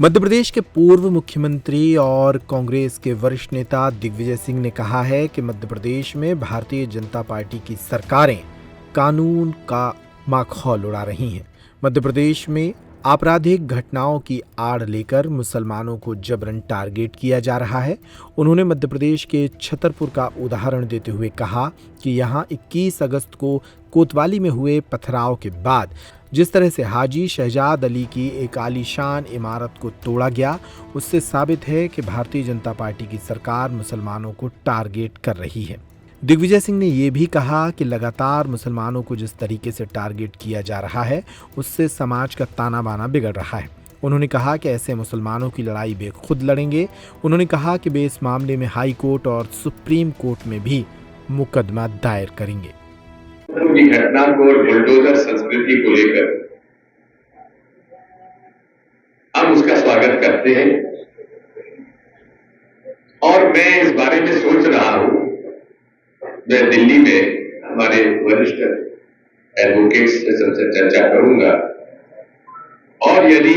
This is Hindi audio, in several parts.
मध्य प्रदेश के पूर्व मुख्यमंत्री और कांग्रेस के वरिष्ठ नेता दिग्विजय सिंह ने कहा है कि मध्य प्रदेश में भारतीय जनता पार्टी की सरकारें कानून का माखौल उड़ा रही हैं। मध्य प्रदेश में आपराधिक घटनाओं की आड़ लेकर मुसलमानों को जबरन टारगेट किया जा रहा है। उन्होंने मध्य प्रदेश के छतरपुर का उदाहरण देते हुए कहा कि यहां 21 अगस्त को कोतवाली में हुए पथराव के बाद जिस तरह से हाजी शहजाद अली की एक आलीशान इमारत को तोड़ा गया, उससे साबित है कि भारतीय जनता पार्टी की सरकार मुसलमानों को टारगेट कर रही है। दिग्विजय सिंह ने यह भी कहा कि लगातार मुसलमानों को जिस तरीके से टारगेट किया जा रहा है, उससे समाज का ताना बाना बिगड़ रहा है। उन्होंने कहा कि ऐसे मुसलमानों की लड़ाई वे खुद लड़ेंगे। उन्होंने कहा कि वे इस मामले में हाई कोर्ट और सुप्रीम कोर्ट में भी मुकदमा दायर करेंगे। की घटना को और बुलडोजर संस्कृति को लेकर हम उसका स्वागत करते हैं और मैं इस बारे में सोच रहा हूं। मैं दिल्ली में हमारे वरिष्ठ एडवोकेट्स से सबसे चर्चा करूंगा और यदि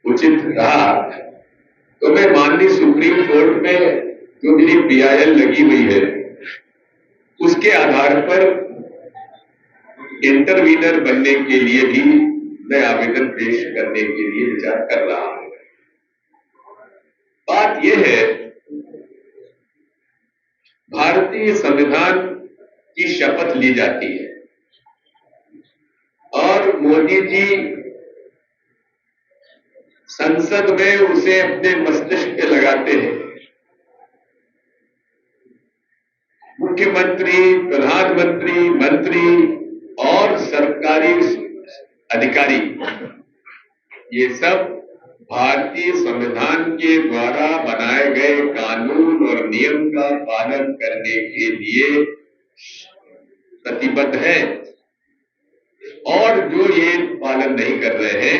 उचित रहा तो मैं माननीय सुप्रीम कोर्ट में जो मेरी PIL लगी हुई है उसके आधार पर इंटरवीनर बनने के लिए भी मैं आवेदन पेश करने के लिए विचार कर रहा हूं। बात यह है, भारतीय संविधान की शपथ ली जाती है और मोदी जी संसद में उसे अपने मस्तिष्क पे लगाते हैं। मुख्यमंत्री, प्रधानमंत्री, मंत्री और सरकारी अधिकारी ये सब भारतीय संविधान के द्वारा बनाए गए कानून और नियम का पालन करने के लिए प्रतिबद्ध है और जो ये पालन नहीं कर रहे हैं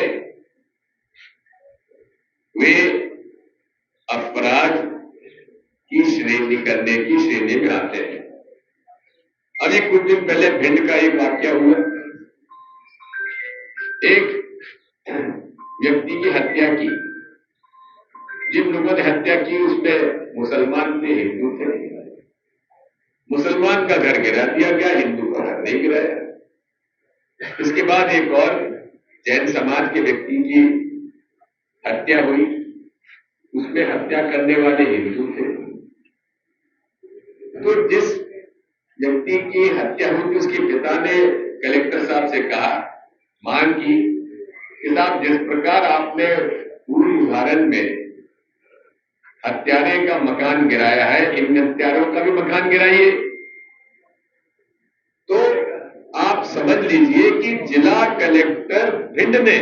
वे अपराध की श्रेणी करने की श्रेणी में आते हैं। अभी कुछ दिन पहले भिंड का एक वाकया हुआ। एक व्यक्ति की हत्या की। जिन लोगों ने हत्या की उसमें मुसलमान थे, हिंदू थे। मुसलमान का घर गिरा दिया गया, हिंदू का घर नहीं गिराया। इसके बाद एक और जैन समाज के व्यक्ति की हत्या हुई। उसमें हत्या करने वाले हिंदू थे। तो जिस व्यक्ति की हत्या हुई उसके पिता ने कलेक्टर साहब से कहा, मांग की कि साहब जिस प्रकार आपने पूरी उदाहरण में हत्यारे का मकान गिराया है, इन हत्यारों का भी मकान गिराइए। तो आप समझ लीजिए कि जिला कलेक्टर भिंड ने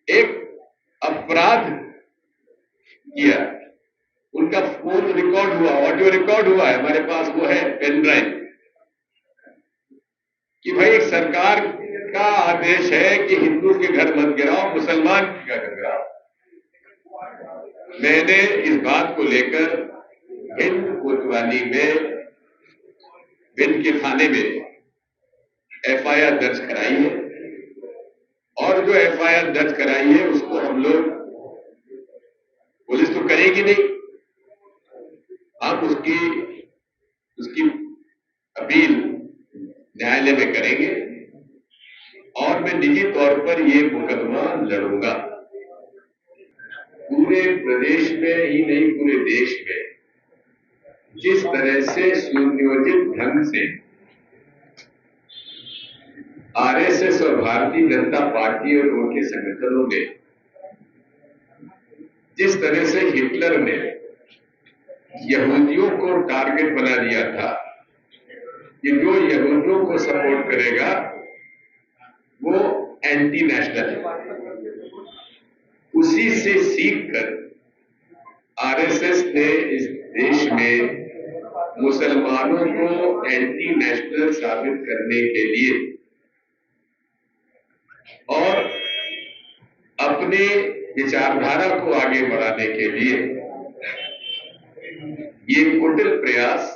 एक अपराध किया। उनका फोन रिकॉर्ड हुआ, ऑडियो रिकॉर्ड हुआ है, हमारे पास वो है पेन ड्राइव, कि भाई एक सरकार का आदेश है कि हिंदू के घर मत गिराओ, मुसलमान के घर गिराओ। मैंने इस बात को लेकर भिंड कोतवाली में, भिंड के थाने में FIR दर्ज कराई है और जो FIR दर्ज कराई है उसको हम लोग, पुलिस तो करेगी नहीं, हम उसकी अपील न्यायालय में करेंगे और मैं निजी तौर पर ये मुकदमा लड़ूंगा। पूरे प्रदेश में ही नहीं, पूरे देश में जिस तरह से सुनियोजित ढंग से RSS और भारतीय जनता पार्टी और उनके संगठनों ने, जिस तरह से हिटलर ने यहूदियों को टारगेट बना दिया था कि जो यहूदियों को सपोर्ट करेगा वो एंटी नेशनल है, उसी से सीखकर RSS ने इस देश में मुसलमानों को एंटी नेशनल साबित करने के लिए और अपने विचारधारा को आगे बढ़ाने के लिए ये कुटिल प्रयास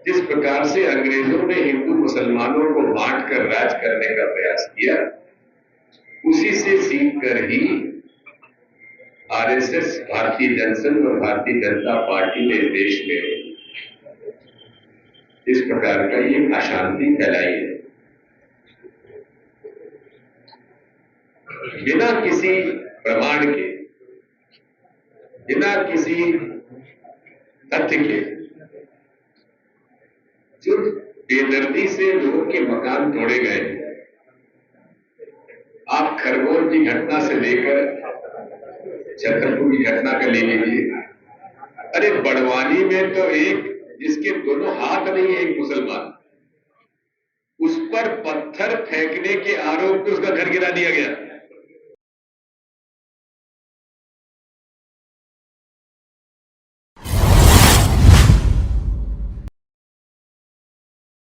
जिस प्रकार से अंग्रेजों ने हिंदू मुसलमानों को बांट कर राज करने का प्रयास किया, उसी से सीख कर ही आरएसएस, भारतीय जनसंघ और भारतीय जनता पार्टी ने देश में इस प्रकार का ये अशांति फैलाई है। बिना किसी प्रमाण के, बिना किसी तथ्य के जो बेदर्दी से लोगों के मकान तोड़े गए। आप खरगोन की घटना से लेकर छतरपुर की घटना का ले लीजिए। अरे बड़वानी में तो एक जिसके दोनों हाथ नहीं है, एक मुसलमान, उस पर पत्थर फेंकने के आरोप पे उसका घर गिरा दिया गया।